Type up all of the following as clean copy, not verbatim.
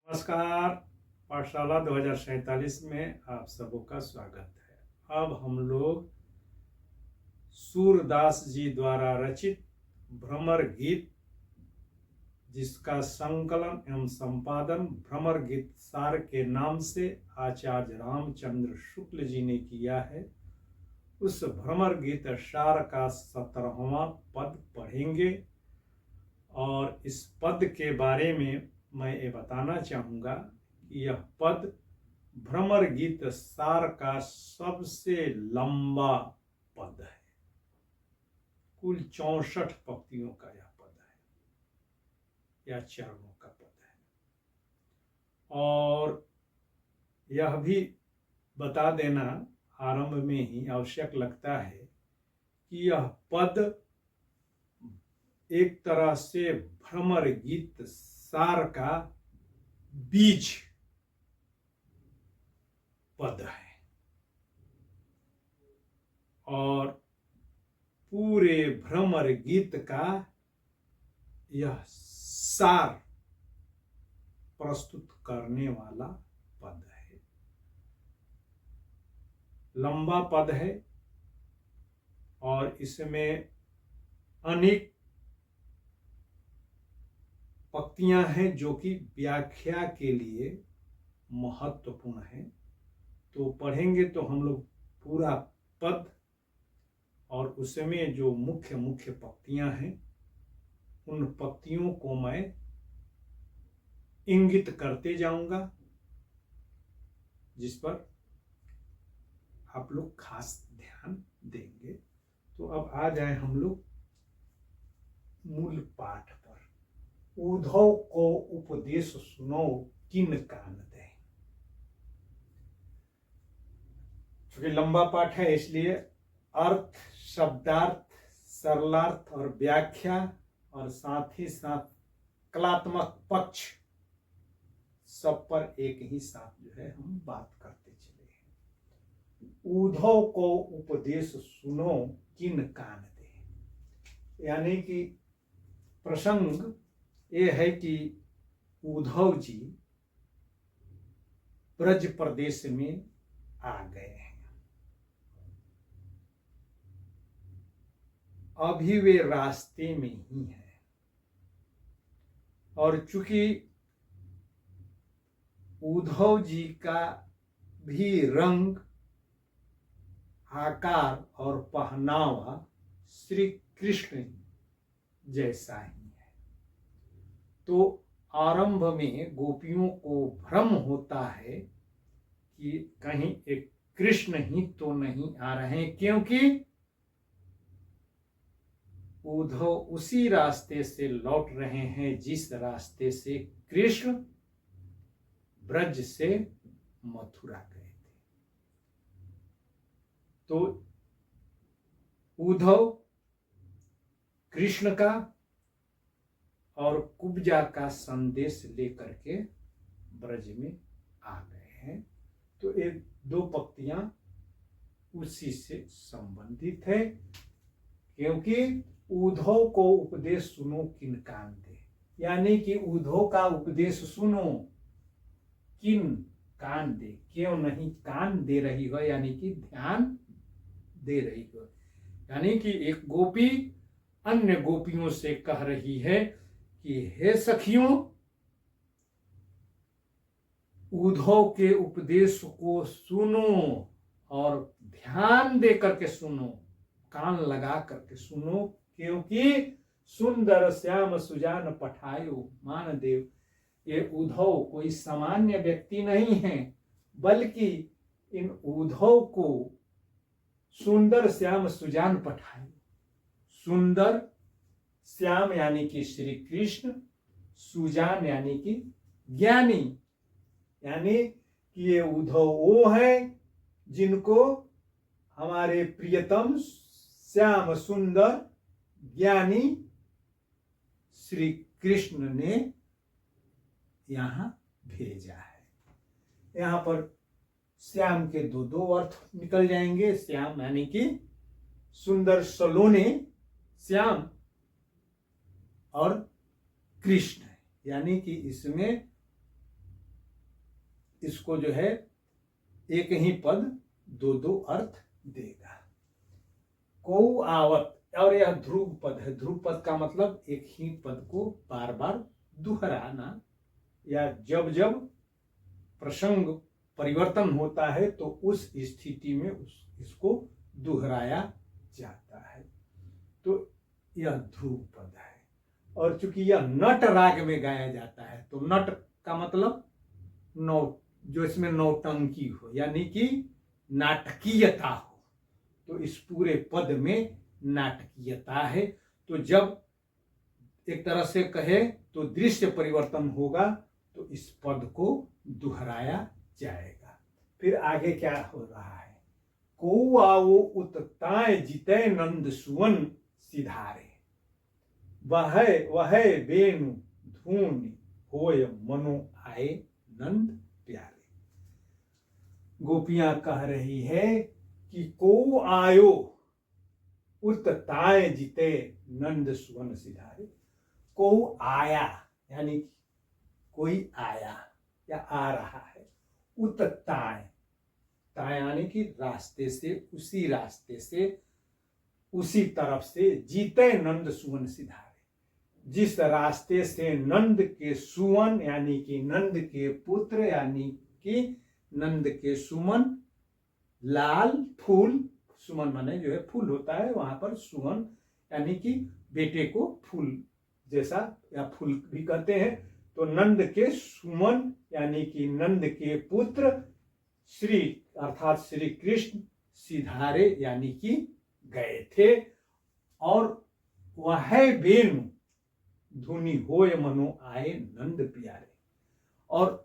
नमस्कार। पाठशाला 2047 में आप सबों का स्वागत है। अब हम लोग सूरदास जी द्वारा रचित भ्रमर गीत, जिसका संकलन एवं संपादन भ्रमर गीत सार के नाम से आचार्य रामचंद्र शुक्ल जी ने किया है, उस भ्रमर गीत सार का 17वां पद पढ़ेंगे। और इस पद के बारे में मैं ये बताना चाहूँगा कि यह पद भ्रमर गीत सार का सबसे लंबा पद है। कुल 64 पंक्तियों का यह पद है, यह चरणों का पद है। और यह भी बता देना आरंभ में ही आवश्यक लगता है कि यह पद एक तरह से भ्रमर गीत सार का बीज पद है और पूरे भ्रमर गीत का यह सार प्रस्तुत करने वाला पद है। लंबा पद है और इसमें अनेक पंक्तियां हैं जो कि व्याख्या के लिए महत्वपूर्ण है। तो पढ़ेंगे तो हम लोग पूरा पद और उसमें जो मुख्य मुख्य पंक्तियां हैं उन पंक्तियों को मैं इंगित करते जाऊंगा, जिस पर आप लोग खास ध्यान देंगे। तो अब आ जाए हम लोग मूल पाठ पर। उद्धव को उपदेश सुनो किन कान दे। चूंकि लंबा पाठ है इसलिए अर्थ, शब्दार्थ, सरलार्थ और व्याख्या और साथ ही साथ कलात्मक पक्ष सब पर एक ही साथ जो है हम बात करते चले हैं। उद्धव को उपदेश सुनो किन कान दे, यानी कि प्रसंग ये है कि उद्धव जी ब्रज प्रदेश में आ गए हैं। अभी वे रास्ते में ही हैं और चूंकि उद्धव जी का भी रंग, आकार और पहनावा श्री कृष्ण जैसा ही है, तो आरंभ में गोपियों को भ्रम होता है कि कहीं एक कृष्ण ही तो नहीं आ रहे हैं, क्योंकि उद्धव उसी रास्ते से लौट रहे हैं जिस रास्ते से कृष्ण ब्रज से मथुरा गए थे। तो उद्धव कृष्ण का और कुब्जा का संदेश लेकर के ब्रज में आ गए हैं। तो ये दो पंक्तियां उसी से संबंधित है, क्योंकि उद्धव को उपदेश सुनो किन कान दे, यानी कि उद्धव का उपदेश सुनो किन कान दे, क्यों नहीं कान दे रही हो, यानी कि ध्यान दे रही हो। यानी कि एक गोपी अन्य गोपियों से कह रही है कि हे सखियों, उद्धव के उपदेश को सुनो और ध्यान दे करके सुनो, कान लगा करके सुनो, क्योंकि सुंदर श्याम सुजान पठायो मान देव। ये उद्धव कोई सामान्य व्यक्ति नहीं है, बल्कि इन उद्धव को सुंदर श्याम सुजान पठायो। सुंदर श्याम यानी कि श्री कृष्ण, सुजान यानी कि ज्ञानी, यानी कि ये उद्धव वो है जिनको हमारे प्रियतम श्याम सुंदर ज्ञानी श्री कृष्ण ने यहां भेजा है। यहां पर श्याम के दो अर्थ निकल जाएंगे। श्याम यानी कि सुंदर सलोने श्याम, और कृष्ण यानी कि इसमें इसको जो है एक ही पद दो दो अर्थ देगा। को आवत, और यह ध्रुव पद है। ध्रुव पद का मतलब एक ही पद को बार बार दोहराना, या जब जब प्रसंग परिवर्तन होता है तो उस स्थिति में इसको दोहराया जाता है, तो यह ध्रुव पद है। और चूंकि यह नट राग में गाया जाता है, तो नट का मतलब नौ, जो इसमें नौटंकी हो, यानी कि नाटकीयता हो, तो इस पूरे पद में नाटकीयता है। तो जब एक तरह से कहे तो दृश्य परिवर्तन होगा, तो इस पद को दोहराया जाएगा। फिर आगे क्या हो रहा है, को आओ उतताय जितय नंद सुवन सिधारे, वह वेणु धूनि होय मनो आए नंद प्यारे। गोपियां कह रही है कि को आयो उतताय जिते नंद सुवन सिधारे। को आया यानी कोई आया या आ रहा है। उतताय, ताय यानी कि रास्ते से, उसी रास्ते से, उसी तरफ से, जीते नंद सुवन सिधारे, जिस रास्ते से नंद के सुवन यानी कि नंद के पुत्र यानी कि नंद के सुमन, लाल फूल, सुमन माने जो है फूल होता है, वहां पर सुमन यानी कि बेटे को फूल जैसा या फूल भी कहते हैं। तो नंद के सुमन यानी कि नंद के पुत्र श्री अर्थात श्री कृष्ण सिधारे यानी कि गए थे। और वह वेणु धुनि होय मनो आए नंद प्यारे। और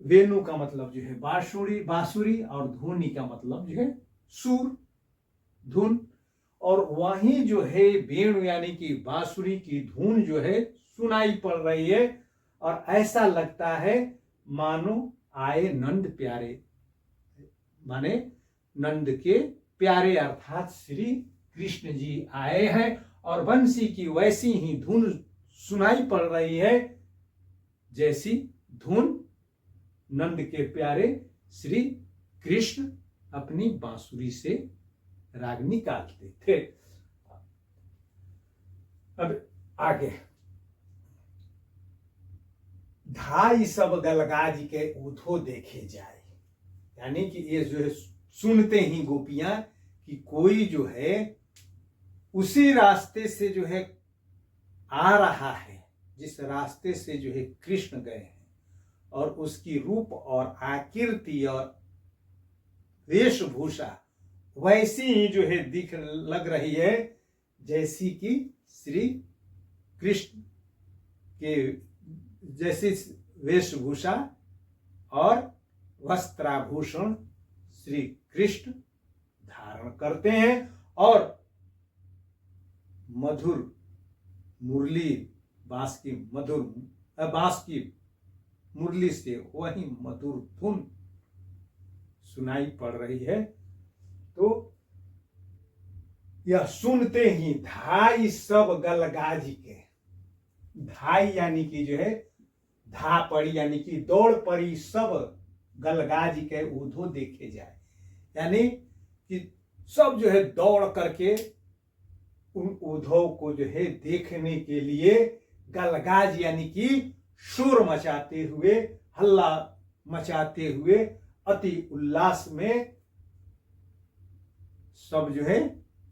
वेणु का मतलब जो है बांसुरी, और धुनि का मतलब जो है सुर, धुन। और वहीं जो है वेणु यानी कि बांसुरी की धुन जो है सुनाई पड़ रही है, और ऐसा लगता है मानो आए नंद प्यारे, माने नंद के प्यारे अर्थात श्री कृष्ण जी आए हैं। और बंसी की वैसी ही धुन सुनाई पड़ रही है जैसी धुन नंद के प्यारे श्री कृष्ण अपनी बांसुरी से राग निकालते थे। अब आगे, धाई सब गलगाज के उधो देखे जाए, यानी कि ये जो है सुनते ही गोपियां कि कोई जो है उसी रास्ते से जो है आ रहा है, जिस रास्ते से जो है कृष्ण गए हैं, और उसकी रूप और आकृति और वेशभूषा वैसी ही जो है दिख लग रही है जैसी कि श्री कृष्ण के जैसी वेशभूषा और वस्त्राभूषण श्री कृष्ण धारण करते हैं। और मधुर मुरली, बांस की मुरली से वही मधुर धुन सुनाई पड़ रही है। तो यह सुनते ही धाई सब गलगाजी के, धाई यानी कि जो है धा पड़ी यानी कि दौड़ पड़ी सब गलगाजी के उधो देखे जाए, यानी कि सब जो है दौड़ करके उन उधो को जो है देखने के लिए गलगाज यानी कि शोर मचाते हुए, हल्ला मचाते हुए, अति उल्लास में सब जो है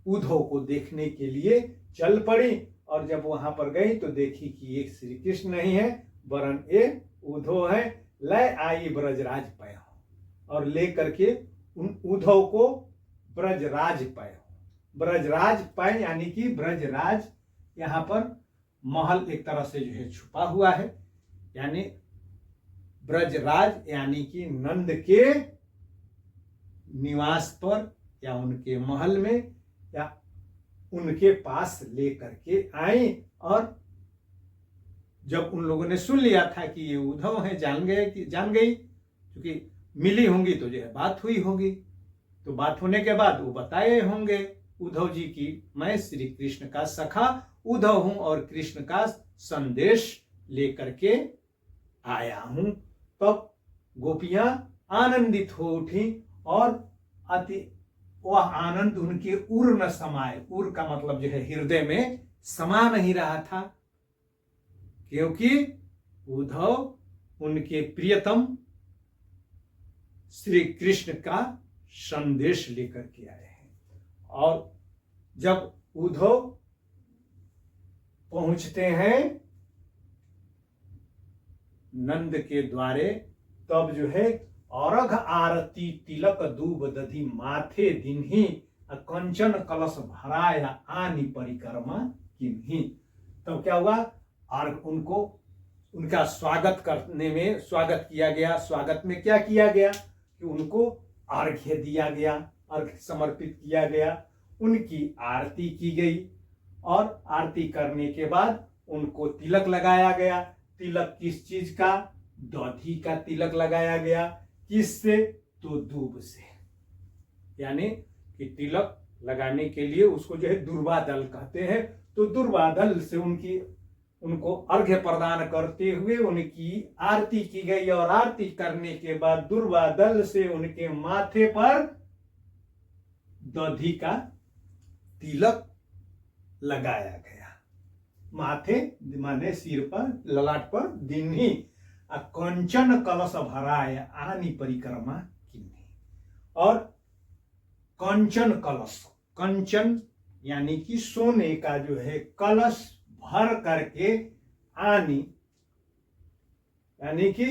उधो को देखने के लिए चल पड़ी। और जब वहां पर गई तो देखी कि एक श्री कृष्ण नहीं है वरन एक उधो है। लय आई ब्रजराज पय, और ले करके उन उधो को ब्रजराज पय, ब्रजराज पय यानी कि ब्रजराज यहाँ पर महल एक तरह से जो है छुपा हुआ है, यानी ब्रजराज यानी कि नंद के निवास पर या उनके महल में या उनके पास ले करके आई। और जब उन लोगों ने सुन लिया था कि ये उद्धव है, जान गई क्योंकि मिली होंगी तो जो है बात हुई होगी, तो बात होने के बाद वो बताए होंगे उद्धव जी की मैं श्री कृष्ण का सखा उद्धव हूं और कृष्ण का संदेश लेकर के आया हूं। तब गोपियां आनंदित हो उठी और अति वह आनंद उनके उर न समाये। उर का मतलब जो है हृदय में समा नहीं रहा था, क्योंकि उद्धव उनके प्रियतम श्री कृष्ण का संदेश लेकर के आए हैं। और जब उद्धव पहुंचते हैं नंद के द्वारे, तब जो है अर्घ आरती तिलक दूब दधि माथे दिन्ही कंचन कलश भराया आनी परिक्रमा किन्ही। तब क्या हुआ, अर्घ उनको उनका स्वागत करने में स्वागत किया गया। स्वागत में क्या किया गया कि उनको अर्घ्य दिया गया, अर्घ्य समर्पित किया गया, उनकी आरती की गई और आरती करने के बाद उनको तिलक लगाया गया। तिलक किस चीज का, दधी का तिलक लगाया गया। किससे, तो दूब से, यानी कि तिलक लगाने के लिए उसको जो है दुर्वादल कहते हैं। तो दुर्वादल से उनको अर्घ्य प्रदान करते हुए उनकी आरती की गई और आरती करने के बाद दुर्वादल से उनके माथे पर दधी का तिलक लगाया गया। माथे माने सिर पर, ललाट पर, दिन्ही कंचन कलश भराय आनी परिक्रमा किन्ही। और कंचन कलश, कंचन यानी कि सोने का जो है कलश भर करके आनी, यानी कि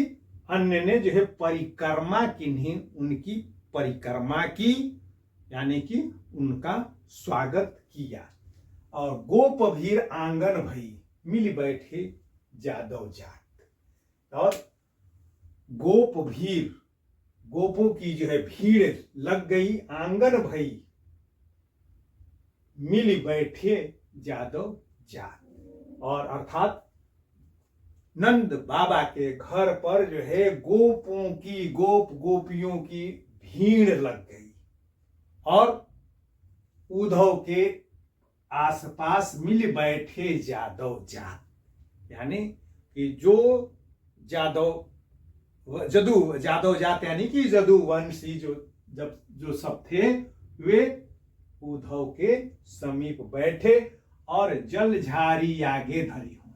अन्य ने जो है परिक्रमा किन्ही, उनकी परिक्रमा की, यानी कि उनका स्वागत किया। और गोप भीर आंगन भई मिल बैठे जादव जात। और गोप भीर, गोपों की जो है भीड़ लग गई, आंगन भई मिल बैठे जादव जात। और अर्थात नंद बाबा के घर पर जो है गोपों की, गोप गोपियों की भीड़ लग गई और उद्धव के आसपास मिल बैठे जादव जात, यानी कि जो जादव जात यानी कि जदुवंशी जो सब थे, वे उद्धव के समीप बैठे और जलझारी आगे धरी हूं।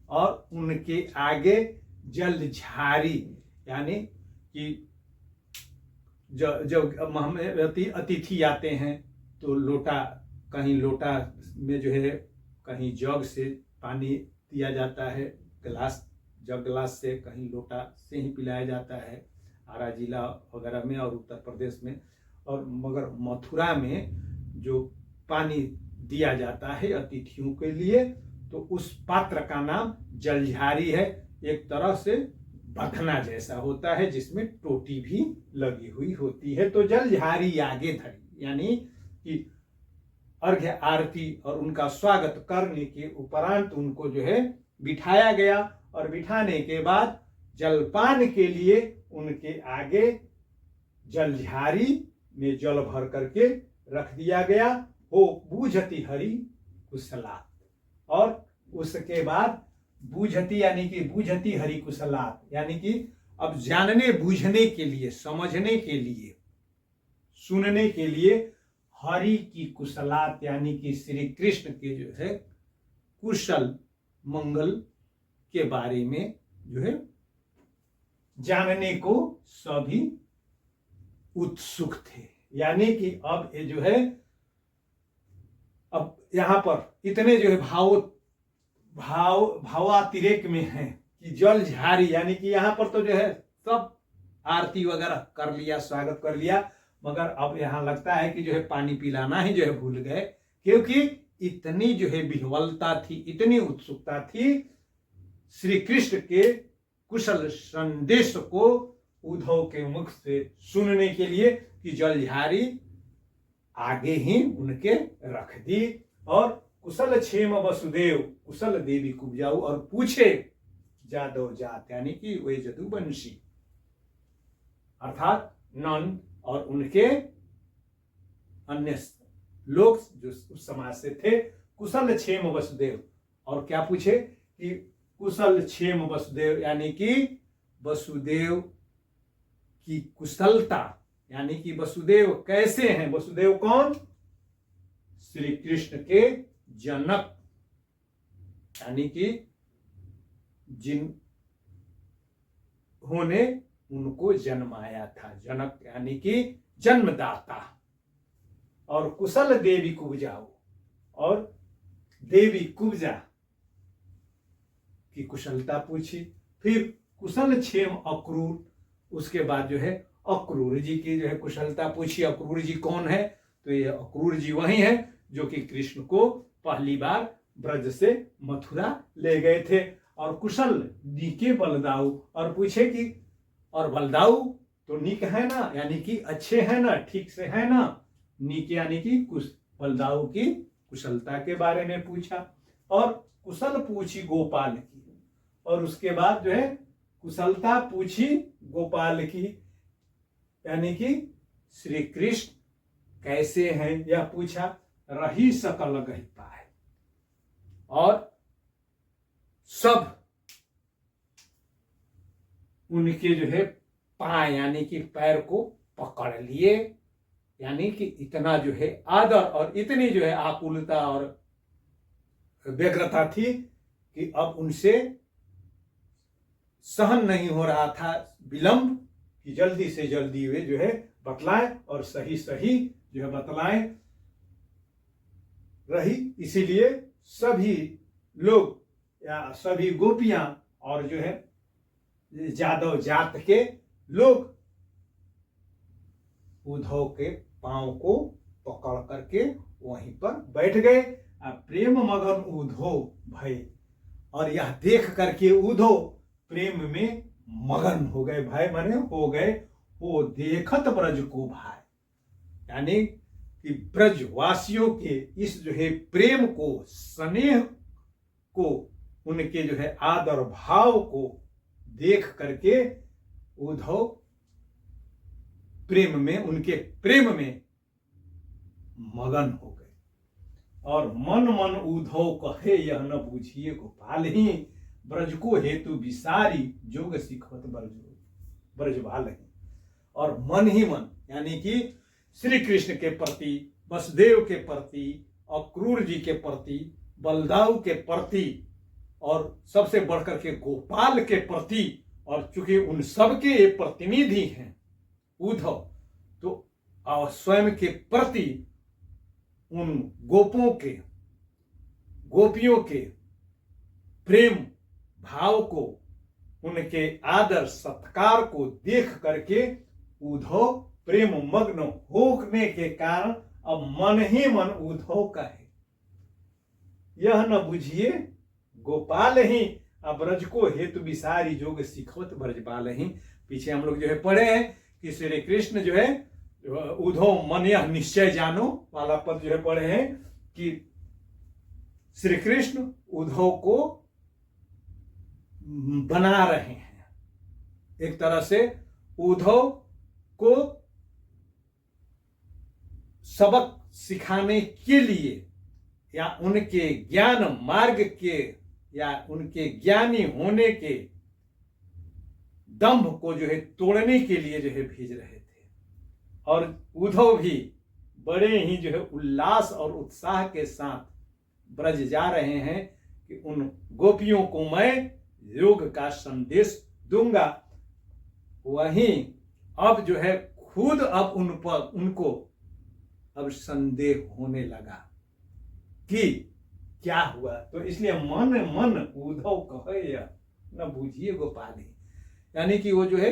और उनके आगे जलझारी, यानी कि जब अतिथि आते हैं तो लोटा, कहीं लोटा में जो है, कहीं जग से पानी दिया जाता है, गिलास से, कहीं लोटा से ही पिलाया जाता है आरा जिला वगैरह में और उत्तर प्रदेश में। और मगर मथुरा में जो पानी दिया जाता है अतिथियों के लिए, तो उस पात्र का नाम जलझारी है। एक तरह से बखना जैसा होता है जिसमें टोटी भी लगी हुई होती है। तो जलझारी आगे धरी, यानी कि अर्घ्य आरती और उनका स्वागत करने के उपरांत उनको जो है बिठाया गया। और बिठाने के बाद जलपान के लिए उनके आगे जलझारी में जल भर करके रख दिया गया। हो बूझती हरि कुशलात, और उसके बाद बूझती यानी कि बूझती हरि कुशलात, यानी कि अब जानने बूझने के लिए, समझने के लिए, सुनने के लिए हरि की कुशलात यानी कि श्री कृष्ण के जो है कुशल मंगल के बारे में जो है जानने को सभी उत्सुक थे। यानी कि अब ये जो है, अब यहां पर इतने जो है भावातिरेक में है कि जलझारी, यानी कि यहां पर तो जो है सब आरती वगैरह कर लिया, स्वागत कर लिया, मगर अब यहां लगता है कि जो है पानी पिलाना ही जो है भूल गए, क्योंकि इतनी जो है विह्वलता थी, इतनी उत्सुकता थी श्री कृष्ण के कुशल संदेश को उद्धव के मुख से सुनने के लिए कि जलझारी आगे ही उनके रख दी। और कुशल क्षेम वसुदेव, कुशल देवी कुब्जाऊ, और पूछे जादव जात, यानी कि वे जदुवंशी अर्थात नंद और उनके अन्य लोग जो उस समाज से थे, कुशल क्षेम वसुदेव। और क्या पूछे कि कुशल क्षेम वसुदेव, यानी कि वसुदेव की कुशलता, यानी कि वसुदेव कैसे हैं। वसुदेव कौन? श्री कृष्ण के जनक, यानी कि जिन्होंने उनको जन्माया था। जनक यानी कि जन्मदाता। और कुशल देवी कुब्जाओ, और देवी कुब्जा की कुशलता पूछी। फिर कुशल क्षेम अक्रूर, उसके बाद जो है अक्रूर जी की जो है कुशलता पूछी। अक्रूर जी कौन है? तो ये अक्रूर जी वही है जो कि कृष्ण को पहली बार ब्रज से मथुरा ले गए थे। और कुशल नीके बलदाऊ, और पूछे कि और बलदाऊ तो नीक है ना, यानी कि अच्छे हैं ना, ठीक से है ना। नीके यानी कि बलदाऊ की कुशलता के बारे में पूछा। और कुशल पूछी गोपाल की, और उसके बाद जो है कुशलता पूछी गोपाल की, यानी कि श्री कृष्ण कैसे हैं यह पूछा। रही सकल गहि पाए, और सब उनके जो है पाए यानी कि पैर को पकड़ लिए, यानी कि इतना जो है आदर और इतनी जो है आकुलता और व्यग्रता थी कि अब उनसे सहन नहीं हो रहा था विलंब, कि जल्दी से जल्दी वे जो है बतलाएं और सही सही जो है बतलाएं। रही इसीलिए सभी लोग या सभी गोपियां और जो है जादव जात के लोग उद्धव के पांव को पकड़ करके वहीं पर बैठ गए। प्रेम मगन उद्धव भय, और यह देख करके उद्धव प्रेम में मगन हो गए। भय माने हो गए, वो देखत ब्रज को भाई, यानी कि ब्रजवासियों के इस जो है प्रेम को, स्नेह को, उनके जो है आदर भाव को देख करके उद्धव प्रेम में, उनके प्रेम में मगन हो गए। और मन मन उद्धव कहे यह न बूझिए गोपाल ही, ब्रज को हेतु विसारी जोग सिखवत ब्रजबाल ही। और मन ही मन यानी कि श्री कृष्ण के प्रति, वसुदेव के प्रति, अक्रूर जी के प्रति, बलदाऊ के प्रति, और सबसे बढ़कर के गोपाल के प्रति, और चूंकि उन सबके ये प्रतिनिधि हैं उद्धव, तो और स्वयं के प्रति उन गोपों के, गोपियों के प्रेम भाव को, उनके आदर सत्कार को देख करके उद्धव प्रेम मग्न होने के कारण अब मन ही मन उद्धव का है, यह न बुझिए गोपाल ही, अब ब्रज को हेतु विसारी जोग सिखवत ब्रजबाल ही। पीछे हम लोग जो है पढ़े हैं कि श्री कृष्ण जो है उद्धव मन यह निश्चय जानो वाला पद जो है पढ़े हैं कि श्री कृष्ण उद्धव को बना रहे हैं, एक तरह से उद्धव को सबक सिखाने के लिए, या उनके ज्ञान मार्ग के, या उनके ज्ञानी होने के दंभ को जो है तोड़ने के लिए जो है भेज रहे थे। और उद्धव भी बड़े ही जो है उल्लास और उत्साह के साथ ब्रज जा रहे हैं कि उन गोपियों को मैं योग का संदेश दूंगा। वहीं अब जो है खुद अब उन पर, उनको अब संदेह होने लगा कि क्या हुआ। तो इसलिए मन मन उद्धव कहे न बूझिए गोपाल ही, यानी कि वो जो है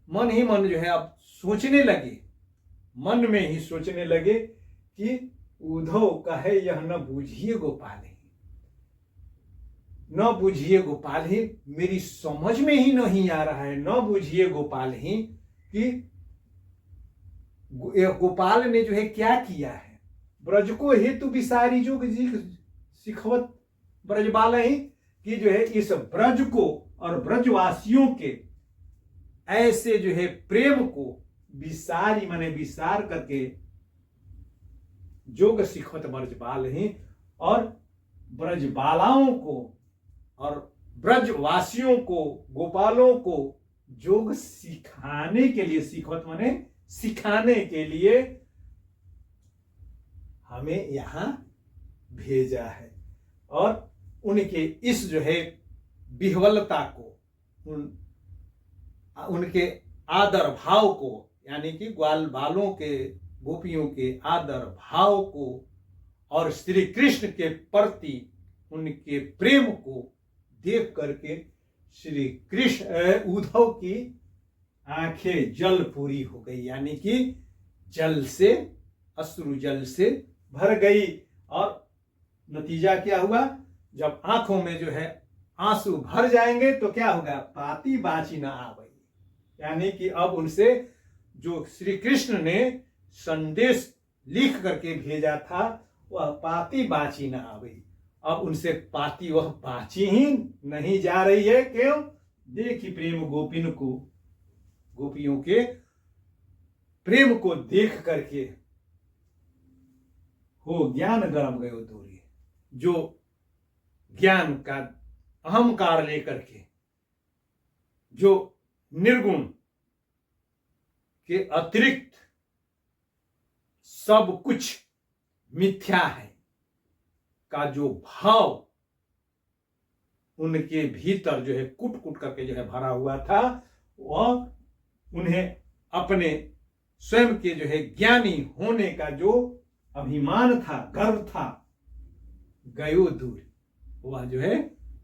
मन ही मन जो है अब सोचने लगे, मन में ही सोचने लगे कि उद्धव कहे यह न बूझिए गोपाल ही, न बूझिए गोपाल ही, मेरी समझ में ही नहीं आ रहा है, न बूझिए गोपाल ही कि गोपाल ने जो है क्या किया है। ब्रज को हेतु विसारी जोग सिखवत ब्रजबाल ही, कि जो है इस ब्रज को और ब्रजवासियों के ऐसे जो है प्रेम को विसारी माने विसार करके जोग सिखवत ब्रजबाल ही, और ब्रजबालाओं को और ब्रजवासियों को, गोपालों को योग सिखाने के लिए, सीखवत माने सिखाने के लिए हमें यहां भेजा है। और उनके इस जो है विह्वलता को, उनके आदर भाव को, यानी कि ग्वाल बालों के, गोपियों के आदर भाव को और श्री कृष्ण के प्रति उनके प्रेम को देख करके श्री कृष्ण उद्धव की आंखें जल पूरी हो गई, यानी कि जल से, अश्रु जल से भर गई। और नतीजा क्या हुआ, जब आंखों में जो है आंसू भर जाएंगे तो क्या होगा, पाती बाची ना आवई, यानी कि अब उनसे जो श्री कृष्ण ने संदेश लिख करके भेजा था वह पाती बाची ना आवई, अब उनसे पाती वह बाची ही नहीं जा रही है। क्यों, देखी प्रेम गोपिन को, गोपियों के प्रेम को देख करके हो ज्ञान गरम गयो दूरी, जो ज्ञान का अहंकार लेकर के, जो निर्गुण के अतिरिक्त सब कुछ मिथ्या है का जो भाव उनके भीतर जो है कुट कुट करके जो है भरा हुआ था, वह उन्हें अपने स्वयं के जो है ज्ञानी होने का जो अभिमान था, गर्व था, गयो दूर, वह जो है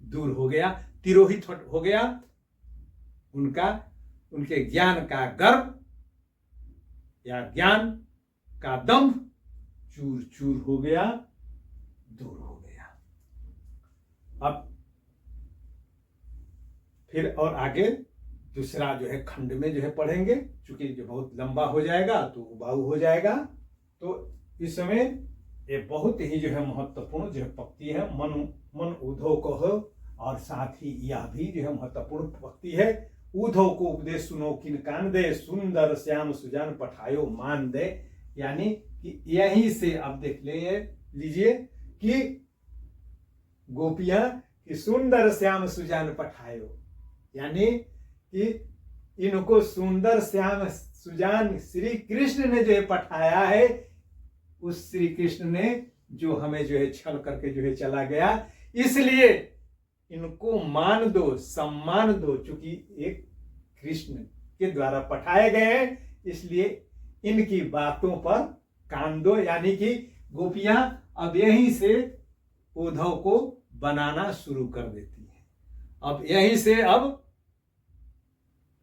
दूर हो गया, तिरोहित हो गया। उनका, उनके ज्ञान का गर्व या ज्ञान का दंभ चूर चूर हो गया, दूर हो गया। अब फिर और आगे दूसरा जो है खंड में जो है पढ़ेंगे, चूंकि जो बहुत लंबा हो जाएगा तो उबाऊ हो जाएगा। तो इस समय ये बहुत ही जो है महत्वपूर्ण जो है पंक्ति है, मन उद्धव को हो, और साथ ही यह भी जो है महत्वपूर्ण पंक्ति है। उद्धव को उपदेश सुनो किन कान दे, सुंदर श्याम सुजान पठायो मान दे, यानी कि यहीं से आप देख लीजिए कि गोपियां कि सुंदर श्याम सुजान पठायो, यानी कि इनको सुंदर श्याम सुजान श्री कृष्ण ने जो है पठाया है, उस श्री कृष्ण ने जो हमें जो है छल करके जो है चला गया, इसलिए इनको मान दो, सम्मान दो, चूंकि एक कृष्ण के द्वारा पठाए गए हैं, इसलिए इनकी बातों पर कान दो। यानी कि गोपियां अब यहीं से उद्धव को बनाना शुरू कर देती हैं। अब यहीं से अब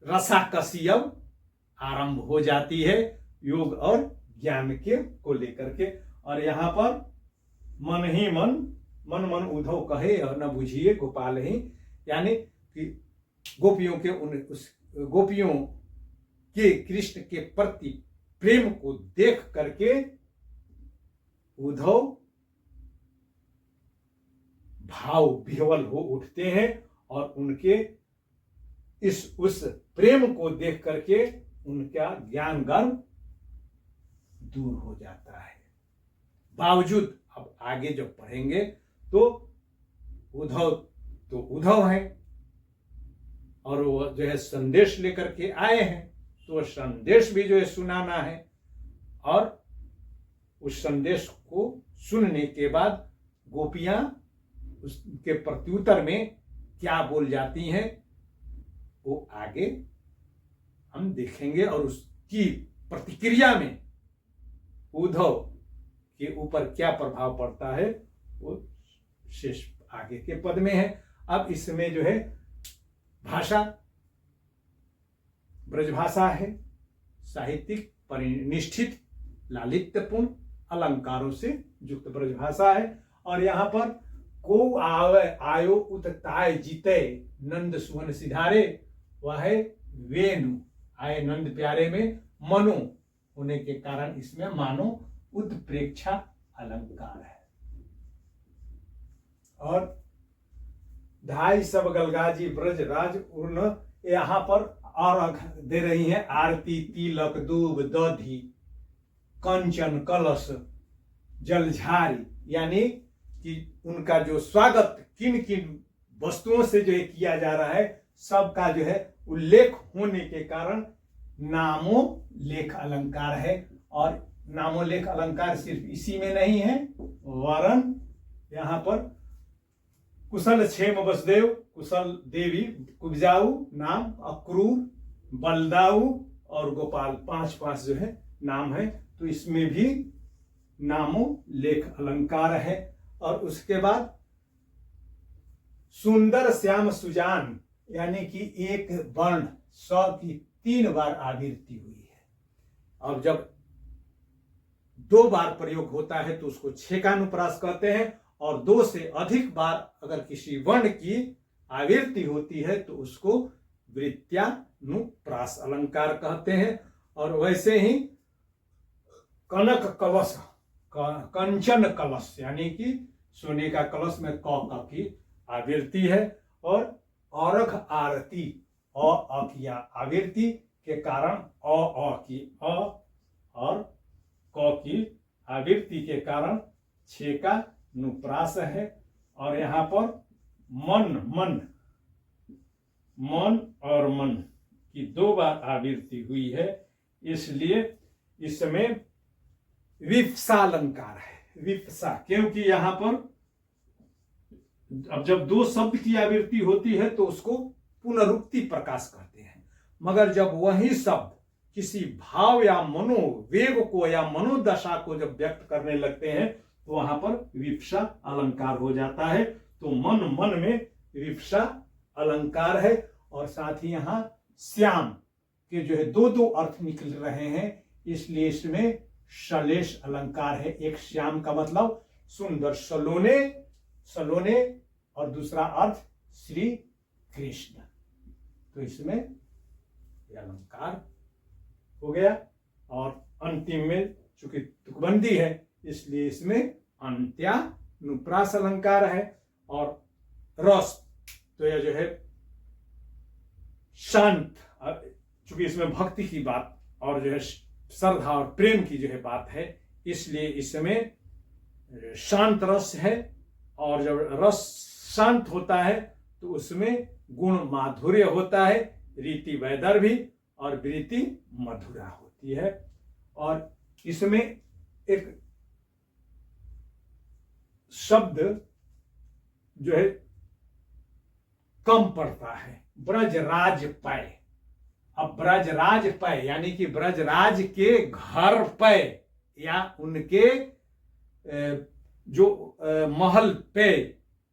रसाकसी अब आरंभ हो जाती है योग और ज्ञान के को लेकर के। और यहाँ पर मन ही मन, मन मन उद्धव कहे और न बुझिए गोपाल ही, यानी कि गोपियों के उस गोपियों के कृष्ण के प्रति प्रेम को देख करके उद्धव भाव विह्वल हो उठते हैं, और उनके उस प्रेम को देख करके उनका ज्ञान गर्व दूर हो जाता है। बावजूद अब आगे जब पढ़ेंगे तो उद्धव हैं और वो जो है संदेश लेकर के आए हैं, तो संदेश भी जो है सुनाना है। और उस संदेश को सुनने के बाद गोपियां उसके प्रत्युत्तर में क्या बोल जाती हैं वो आगे हम देखेंगे, और उसकी प्रतिक्रिया में उद्धव के ऊपर क्या प्रभाव पड़ता है वो शेष आगे के पद में है। अब इसमें जो है भाषा ब्रजभाषा है, साहित्यिक परिनिष्ठित लालित्यपूर्ण अलंकारों से युक्त ब्रजभाषा है। और यहाँ पर को आयो उतताय जीते नंद सुवन सिधारे, वह है वेणु, आए नंद प्यारे में मनो होने के कारण इसमें मानो उत्प्रेक्षा अलंकार है। और ढाई सब गलगाजी ब्रज राज उर्ण, यहाँ पर और दे रही है आरती, तिलक, दूब, दधी, कंचन, कलश, जलझारी, यानी कि उनका जो स्वागत किन किन वस्तुओं से जो किया जा रहा है सब का जो है उल्लेख होने के कारण नामोल्लेख अलंकार है। और नामोल्लेख अलंकार सिर्फ इसी में नहीं है, वरन यहां पर कुशल क्षेम वसुदेव, कुशल देवी, कुब्जाऊ नाम, अक्रूर, बलदाऊ और गोपाल, पांच जो है नाम है। तो इसमें भी नामोल्लेख अलंकार है। और उसके बाद सुंदर श्याम सुजान, यानी कि एक वर्ण स की 3 बार आवृत्ति हुई है। अब जब 2 बार प्रयोग होता है तो उसको छेकानुप्रास कहते हैं, और 2 से अधिक बार अगर किसी वर्ण की आवृत्ति होती है तो उसको वृत्त्यानुप्रास अलंकार कहते हैं। और वैसे ही कनक कलश, कंचन कलश, यानी कि सोने का कलश में क की आवृत्ति है। और अर्घ आरती, अ की आवृत्ति के कारण अ की अ और क की आवृत्ति के कारण छेका नुप्रास है। और यहाँ पर मन और मन की 2 बार आवृत्ति हुई है, इसलिए इसमें विप्सा अलंकार है। विप्सा, क्योंकि यहां पर अब जब 2 शब्द की आवृत्ति होती है तो उसको पुनरुक्ति प्रकाश कहते हैं, मगर जब वही शब्द किसी भाव या मनोवेग को या मनोदशा को जब व्यक्त करने लगते हैं तो वहां पर विप्सा अलंकार हो जाता है। तो मन में विप्सा अलंकार है। और साथ ही यहाँ श्याम के जो है 2 अर्थ निकल रहे हैं, इसलिए इसमें सलेश अलंकार है। एक श्याम का मतलब सुंदर, सलोने और दूसरा अर्थ श्री कृष्ण। तो इसमें यह अलंकार हो गया। और अंतिम में चूंकि तुकबंदी है इसलिए इसमें अंत्यानुप्रास अलंकार है। और रस, तो यह जो है शांत, चूंकि इसमें भक्ति की बात और जो है श्रद्धा और प्रेम की जो है बात है, इसलिए इसमें शांत रस है। और जब रस शांत होता है तो उसमें गुण माधुर्य होता है, रीति वैदर्भी और वृत्ति मधुरा होती है। और इसमें एक शब्द जो है कम पड़ता है, ब्रजराज पय। अब ब्रजराज पय यानी कि ब्रजराज के घर पे या उनके जो महल पे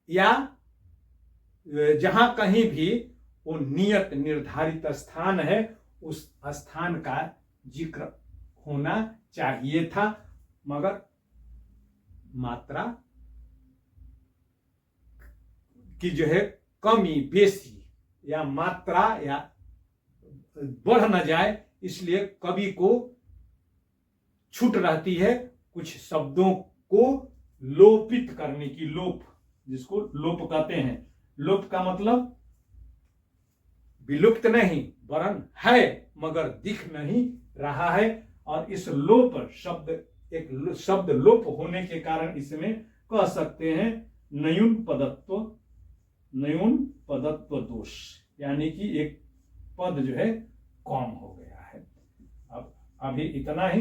या जहां कहीं भी वो नियत निर्धारित स्थान है उस स्थान का जिक्र होना चाहिए था, मगर मात्रा की जो है कमी बेसी या मात्रा या बढ़ न जाए, इसलिए कवि को छूट रहती है कुछ शब्दों को लोपित करने की। लोप, जिसको लोप कहते हैं। लोप का मतलब विलुप्त नहीं वरन है मगर दिख नहीं रहा है। और इस लोप शब्द, एक शब्द लोप होने के कारण इसमें कह सकते हैं न्यून पदत्व दोष, यानी कि एक पद जो है कम हो गया है। अब अभी इतना ही।